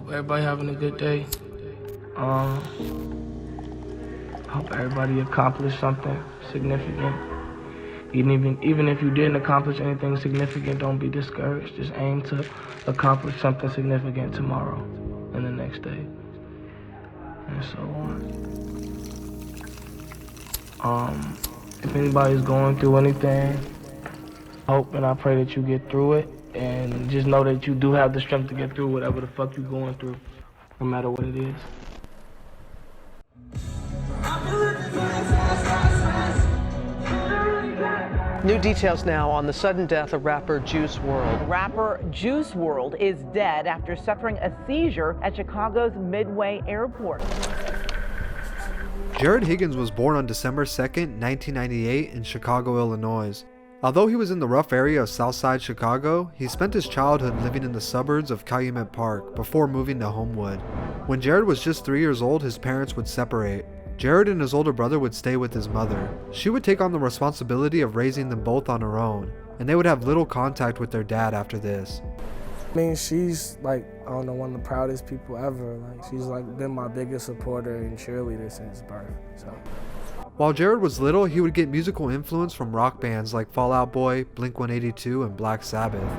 Hope everybody having a good day. Hope everybody accomplished something significant. Even if you didn't accomplish anything significant, don't be discouraged. Just aim to accomplish something significant tomorrow and the next day, and so on. If anybody's going through anything, hope and I pray that you get through it, and just know that you do have the strength to get through whatever the fuck you're going through, no matter what it is. New details now on the sudden death of rapper Juice Wrld. Rapper Juice Wrld is dead after suffering a seizure at Chicago's Midway Airport. Jarad Higgins was born on December 2nd, 1998 in Chicago, Illinois. Although he was in the rough area of Southside Chicago, he spent his childhood living in the suburbs of Calumet Park before moving to Homewood. When Jarad was just 3 years old, his parents would separate. Jarad and his older brother would stay with his mother. She would take on the responsibility of raising them both on her own, and they would have little contact with their dad after this. I mean, she's like, I don't know, one of the proudest people ever. Like, she's like been my biggest supporter and cheerleader since birth, so. While Jarad was little, he would get musical influence from rock bands like Fall Out Boy, Blink-182, and Black Sabbath.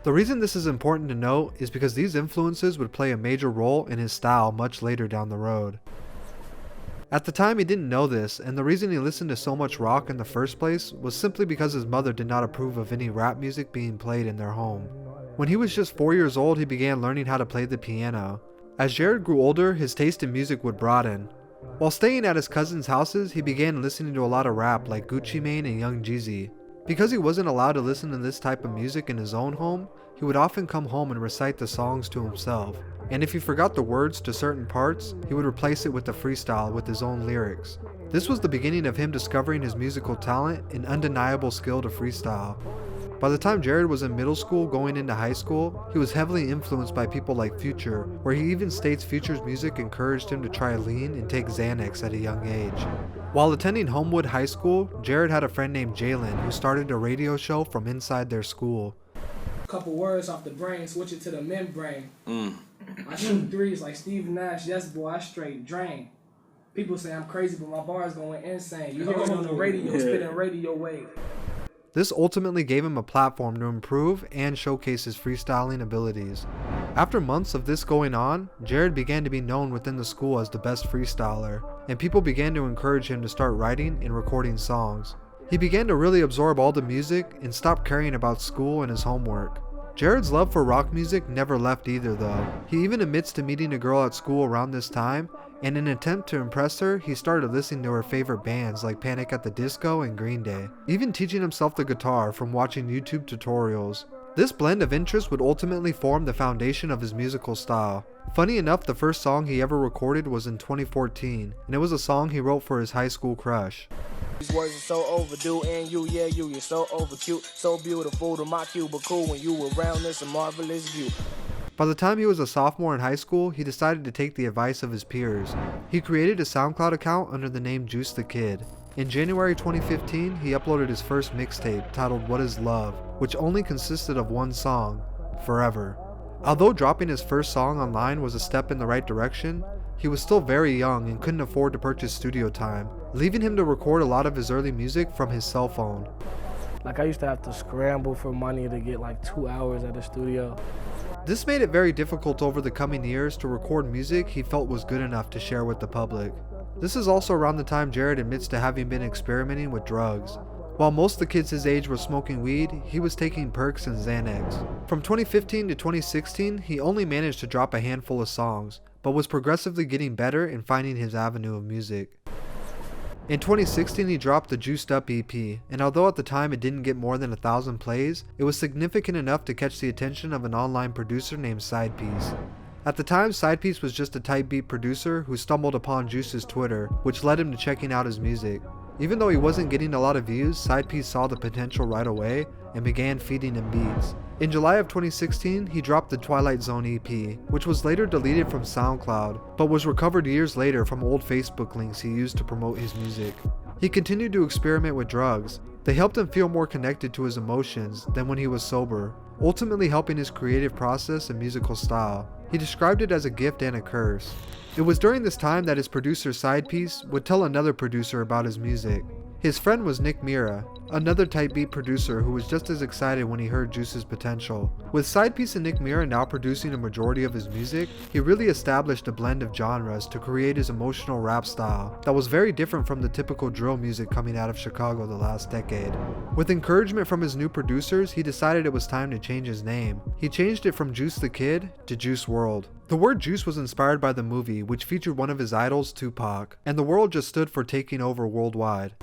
The reason this is important to note is because these influences would play a major role in his style much later down the road. At the time, he didn't know this, and the reason he listened to so much rock in the first place was simply because his mother did not approve of any rap music being played in their home. When he was just 4 years old, he began learning how to play the piano. As Jarad grew older, his taste in music would broaden. While staying at his cousins' houses, he began listening to a lot of rap like Gucci Mane and Young Jeezy. Because he wasn't allowed to listen to this type of music in his own home, he would often come home and recite the songs to himself. And if he forgot the words to certain parts, he would replace it with a freestyle with his own lyrics. This was the beginning of him discovering his musical talent and undeniable skill to freestyle. By the time Jarad was in middle school going into high school, he was heavily influenced by people like Future, where he even states Future's music encouraged him to try lean and take Xanax at a young age. While attending Homewood High School, Jarad had a friend named Jalen who started a radio show from inside their school. Couple words off the brain, switch it to the membrane. I shoot threes like Steve Nash, yes boy, I straight drain. People say I'm crazy, but my bars going insane. You hear me on the radio, spitting radio wave. This ultimately gave him a platform to improve and showcase his freestyling abilities. After months of this going on, Jarad began to be known within the school as the best freestyler, and people began to encourage him to start writing and recording songs. He began to really absorb all the music and stopped caring about school and his homework. Jarad's love for rock music never left either though. He even admits to meeting a girl at school around this time, and in an attempt to impress her, he started listening to her favorite bands like Panic at the Disco and Green Day, even teaching himself the guitar from watching YouTube tutorials. This blend of interests would ultimately form the foundation of his musical style. Funny enough, the first song he ever recorded was in 2014, and it was a song he wrote for his high school crush. These words are so overdue, and you're so over cute, so beautiful to my cubicle. When you around, it's a marvelous view. By the time he was a sophomore in high school, he decided to take the advice of his peers. He created a Soundcloud account under the name Juice the Kid. In January 2015, he uploaded his first mixtape titled What Is Love, which only consisted of one song, Forever. Although dropping his first song online was a step in the right direction, he was still very young and couldn't afford to purchase studio time, leaving him to record a lot of his early music from his cell phone. Like, I used to have to scramble for money to get like 2 hours at the studio. This made it very difficult over the coming years to record music he felt was good enough to share with the public. This is also around the time Jarad admits to having been experimenting with drugs. While most of the kids his age were smoking weed, he was taking perks and Xanax. From 2015 to 2016, he only managed to drop a handful of songs, but was progressively getting better and finding his avenue of music. In 2016, he dropped the Juiced Up EP, and although at the time it didn't get more than 1,000 plays, it was significant enough to catch the attention of an online producer named Sidepiece. At the time, Sidepiece was just a type beat producer who stumbled upon Juice's Twitter, which led him to checking out his music. Even though he wasn't getting a lot of views, Sidepiece saw the potential right away and began feeding him beats. In July of 2016, he dropped the Twilight Zone EP, which was later deleted from SoundCloud, but was recovered years later from old Facebook links he used to promote his music. He continued to experiment with drugs. They helped him feel more connected to his emotions than when he was sober, ultimately helping his creative process and musical style. He described it as a gift and a curse. It was during this time that his producer's side piece would tell another producer about his music. His friend was Nick Mira, another type beat producer who was just as excited when he heard Juice's potential. With Sidepiece and Nick Mira now producing a majority of his music, he really established a blend of genres to create his emotional rap style that was very different from the typical drill music coming out of Chicago the last decade. With encouragement from his new producers, he decided it was time to change his name. He changed it from Juice the Kid to Juice Wrld. The word Juice was inspired by the movie, which featured one of his idols, Tupac, and the World just stood for taking over worldwide.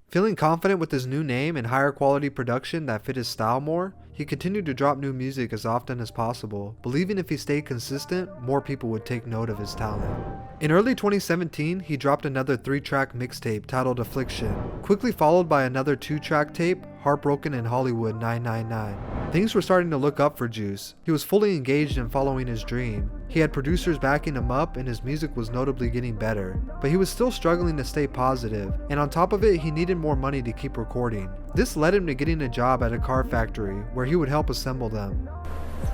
Feeling confident with his new name and higher quality production that fit his style more, he continued to drop new music as often as possible, believing if he stayed consistent, more people would take note of his talent. In early 2017, he dropped another 3-track mixtape titled Affliction, quickly followed by another 2-track tape, Heartbroken in Hollywood 999. Things were starting to look up for Juice. He was fully engaged in following his dream. He had producers backing him up and his music was notably getting better. But he was still struggling to stay positive, and on top of it, he needed more money to keep recording. This led him to getting a job at a car factory where he would help assemble them.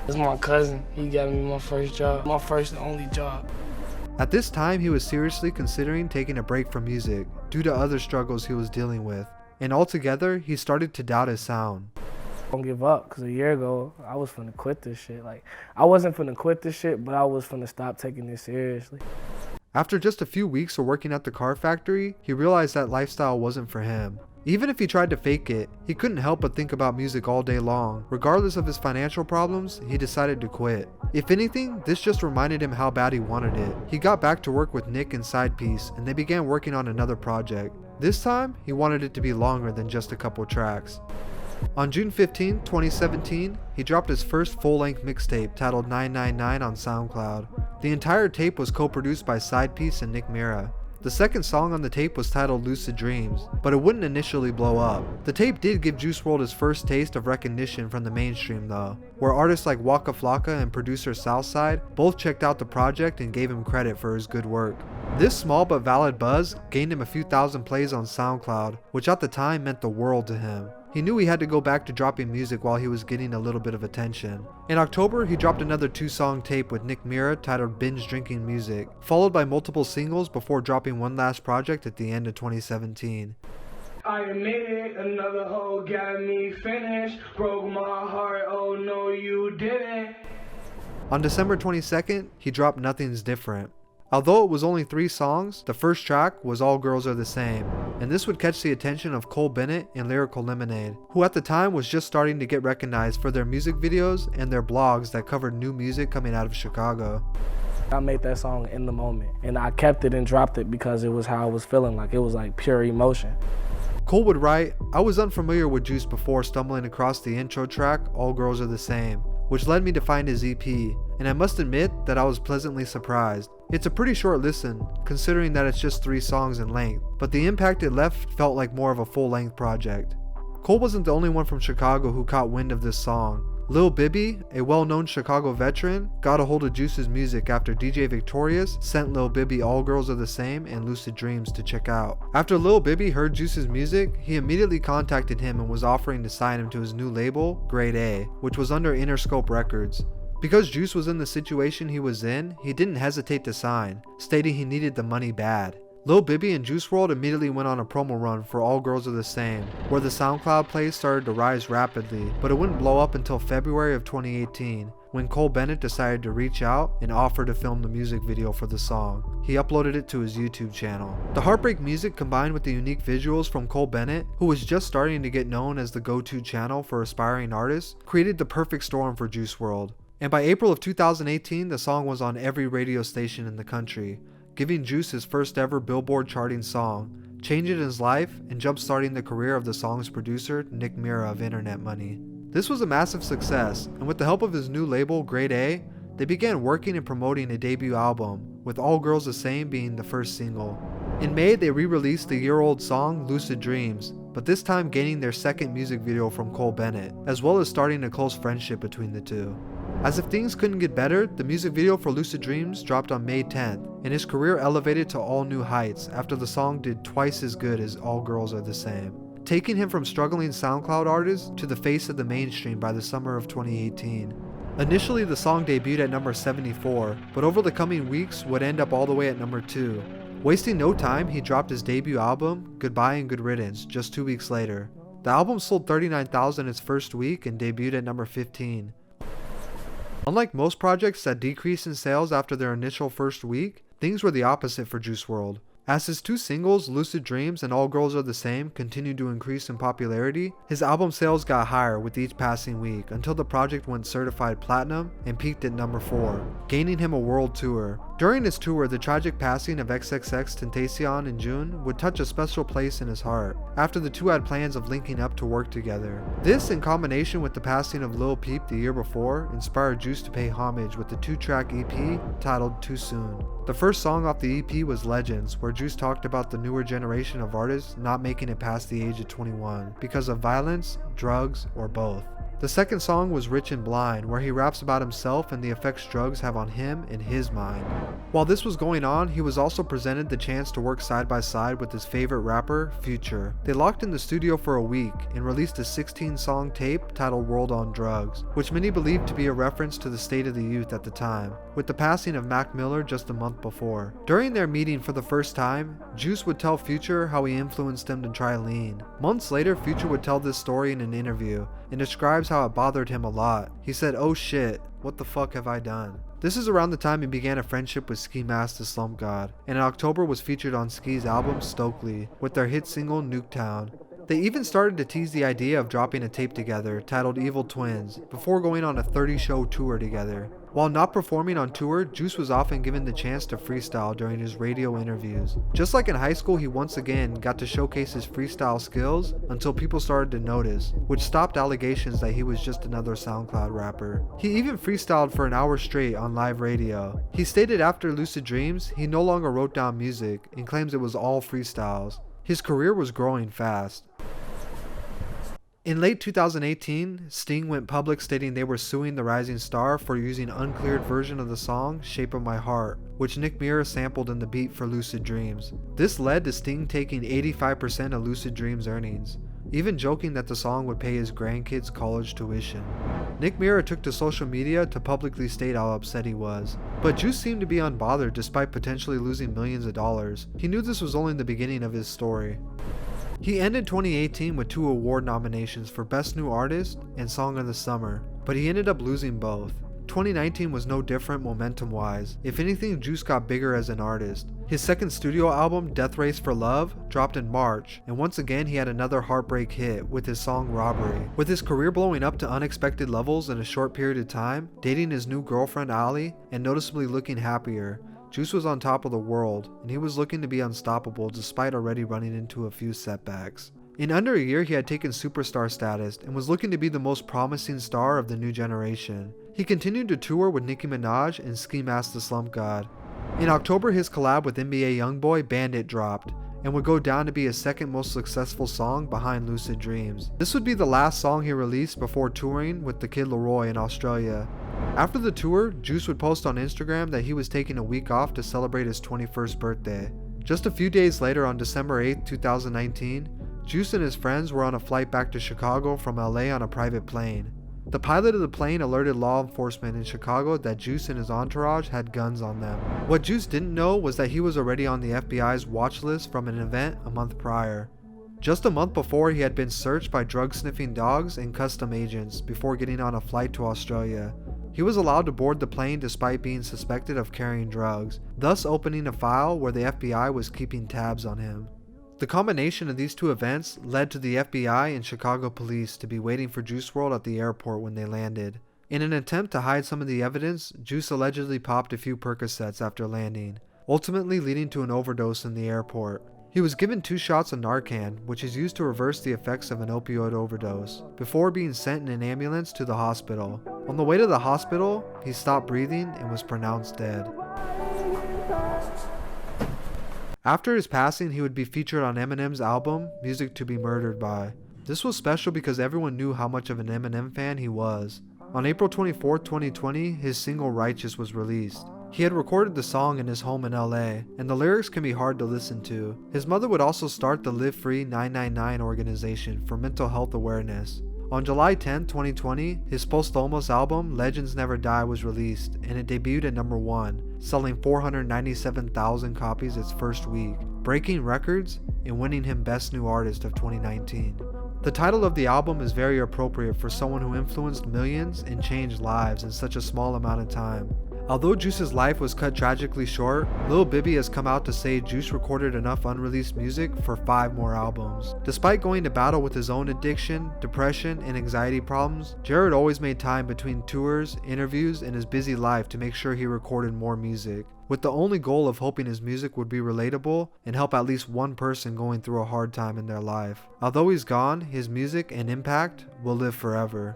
It's my cousin. He got me my first job, my first and only job. At this time, he was seriously considering taking a break from music due to other struggles he was dealing with, and altogether, he started to doubt his sound. Don't give up, because a year ago, I was finna quit this shit. Like, I wasn't finna quit this shit, but I was finna stop taking this seriously. After just a few weeks of working at the car factory, he realized that lifestyle wasn't for him. Even if he tried to fake it, he couldn't help but think about music all day long. Regardless of his financial problems, he decided to quit. If anything, this just reminded him how bad he wanted it. He got back to work with Nick and Sidepiece, and they began working on another project. This time, he wanted it to be longer than just a couple tracks. On June 15, 2017, he dropped his first full-length mixtape titled 999 on Soundcloud. The entire tape was co-produced by Sidepiece and Nick Mira. The second song on the tape was titled Lucid Dreams, but it wouldn't initially blow up. The tape did give Juice Wrld his first taste of recognition from the mainstream though, where artists like Waka Flocka and producer Southside both checked out the project and gave him credit for his good work. This small but valid buzz gained him a few thousand plays on SoundCloud, which at the time meant the world to him. He knew he had to go back to dropping music while he was getting a little bit of attention. In October, he dropped another 2-song tape with Nick Mira titled Binge Drinking Music, followed by multiple singles before dropping one last project at the end of 2017. I admit it, another hoe got me finished, broke my heart, oh no you didn't. On December 22nd, he dropped Nothing's Different. Although it was only 3 songs, the first track was All Girls Are the Same, and this would catch the attention of Cole Bennett and Lyrical Lemonade, who at the time was just starting to get recognized for their music videos and their blogs that covered new music coming out of Chicago. I made that song in the moment, and I kept it and dropped it because it was how I was feeling, like it was like pure emotion. Cole would write, "I was unfamiliar with Juice before stumbling across the intro track, All Girls Are the Same, which led me to find his EP, and I must admit that I was pleasantly surprised. It's a pretty short listen, considering that it's just 3 songs in length, but the impact it left felt like more of a full-length project." Cole wasn't the only one from Chicago who caught wind of this song. Lil Bibby, a well-known Chicago veteran, got a hold of Juice's music after DJ Victorious sent Lil Bibby All Girls Are the Same and Lucid Dreams to check out. After Lil Bibby heard Juice's music, he immediately contacted him and was offering to sign him to his new label, Grade A, which was under Interscope Records. Because Juice was in the situation he was in, he didn't hesitate to sign, stating he needed the money bad. Lil Bibby and Juice Wrld immediately went on a promo run for All Girls Are the Same, where the SoundCloud plays started to rise rapidly, but it wouldn't blow up until February of 2018, when Cole Bennett decided to reach out and offer to film the music video for the song. He uploaded it to his YouTube channel. The heartbreak music combined with the unique visuals from Cole Bennett, who was just starting to get known as the go-to channel for aspiring artists, created the perfect storm for Juice Wrld. And by April of 2018, the song was on every radio station in the country, giving Juice his first ever Billboard charting song, changing his life and jump-starting the career of the song's producer, Nick Mira of Internet Money. This was a massive success, and with the help of his new label, Grade A, they began working and promoting a debut album, with All Girls the Same being the first single. In May, they re-released the year-old song, Lucid Dreams, but this time gaining their second music video from Cole Bennett, as well as starting a close friendship between the two. As if things couldn't get better, the music video for Lucid Dreams dropped on May 10th, and his career elevated to all new heights after the song did twice as good as All Girls Are the Same. taking him from struggling SoundCloud artist to the face of the mainstream by the summer of 2018. Initially, the song debuted at number 74, but over the coming weeks would end up all the way at number 2. Wasting no time, he dropped his debut album, Goodbye and Good Riddance, just 2 weeks later. The album sold 39,000 its first week and debuted at number 15. Unlike most projects that decrease in sales after their initial first week, things were the opposite for Juice Wrld. As his 2 singles, Lucid Dreams and All Girls Are the Same, continued to increase in popularity, his album sales got higher with each passing week until the project went certified platinum and peaked at number 4, gaining him a world tour. During his tour, the tragic passing of XXXTentacion in June would touch a special place in his heart, after the two had plans of linking up to work together. This, in combination with the passing of Lil Peep the year before, inspired Juice to pay homage with the 2-track EP titled Too Soon. The first song off the EP was Legends, where Juice talked about the newer generation of artists not making it past the age of 21 because of violence, drugs, or both. The second song was Rich and Blind, where he raps about himself and the effects drugs have on him and his mind. While this was going on, he was also presented the chance to work side by side with his favorite rapper, Future. They locked in the studio for a week and released a 16-song tape titled World on Drugs, which many believed to be a reference to the state of the youth at the time, with the passing of Mac Miller just a month before. During their meeting for the first time, Juice would tell Future how he influenced him to try lean. Months later, Future would tell this story in an interview and describes how it bothered him a lot. He said, "Oh shit, what the fuck have I done?" This is around the time he began a friendship with Ski Mask the Slump God, and in October was featured on Ski's album Stokely with their hit single Nuketown. They even started to tease the idea of dropping a tape together titled Evil Twins before going on a 30-show tour together. While not performing on tour, Juice was often given the chance to freestyle during his radio interviews. Just like in high school, he once again got to showcase his freestyle skills until people started to notice, which stopped allegations that he was just another SoundCloud rapper. He even freestyled for an hour straight on live radio. He stated after Lucid Dreams, he no longer wrote down music and claims it was all freestyles. His career was growing fast. In late 2018, Sting went public stating they were suing the rising star for using uncleared version of the song Shape of My Heart, which Nick Mira sampled in the beat for Lucid Dreams. This led to Sting taking 85% of Lucid Dreams' earnings, even joking that the song would pay his grandkids' college tuition. Nick Mira took to social media to publicly state how upset he was, but Juice seemed to be unbothered despite potentially losing millions of dollars. He knew this was only the beginning of his story. He ended 2018 with 2 award nominations for Best New Artist and Song of the Summer, but he ended up losing both. 2019 was no different momentum-wise. If anything, Juice got bigger as an artist. His second studio album, Death Race for Love, dropped in March, and once again he had another heartbreak hit with his song Robbery. With his career blowing up to unexpected levels in a short period of time, dating his new girlfriend Ali, and noticeably looking happier, Juice was on top of the world, and he was looking to be unstoppable despite already running into a few setbacks. In under a year, he had taken superstar status and was looking to be the most promising star of the new generation. He continued to tour with Nicki Minaj and Ski Mask the Slump God. In October, his collab with NBA Youngboy Bandit dropped, and would go down to be his second most successful song behind Lucid Dreams. This would be the last song he released before touring with the Kid Laroi in Australia. After the tour, Juice would post on Instagram that he was taking a week off to celebrate his 21st birthday. Just a few days later, on December 8, 2019, Juice and his friends were on a flight back to Chicago from LA on a private plane. The pilot of the plane alerted law enforcement in Chicago that Juice and his entourage had guns on them. What Juice didn't know was that he was already on the FBI's watch list from an event a month prior. Just a month before, he had been searched by drug-sniffing dogs and custom agents before getting on a flight to Australia. He was allowed to board the plane despite being suspected of carrying drugs, thus opening a file where the FBI was keeping tabs on him. The combination of these two events led to the FBI and Chicago police to be waiting for Juice Wrld at the airport when they landed. In an attempt to hide some of the evidence, Juice allegedly popped a few Percocets after landing, ultimately leading to an overdose in the airport. He was given 2 shots of Narcan, which is used to reverse the effects of an opioid overdose, before being sent in an ambulance to the hospital. On the way to the hospital, he stopped breathing and was pronounced dead. After his passing, he would be featured on Eminem's album, Music to Be Murdered By. This was special because everyone knew how much of an Eminem fan he was. On April 24, 2020, his single Righteous was released. He had recorded the song in his home in LA, and the lyrics can be hard to listen to. His mother would also start the Live Free 999 organization for mental health awareness. On July 10, 2020, his post-humous album Legends Never Die was released, and it debuted at number 1, selling 497,000 copies its first week, breaking records and winning him Best New Artist of 2019. The title of the album is very appropriate for someone who influenced millions and changed lives in such a small amount of time. Although Juice's life was cut tragically short, Lil Bibby has come out to say Juice recorded enough unreleased music for 5 more albums. Despite going to battle with his own addiction, depression, and anxiety problems, Jarad always made time between tours, interviews, and his busy life to make sure he recorded more music, with the only goal of hoping his music would be relatable and help at least one person going through a hard time in their life. Although he's gone, his music and impact will live forever.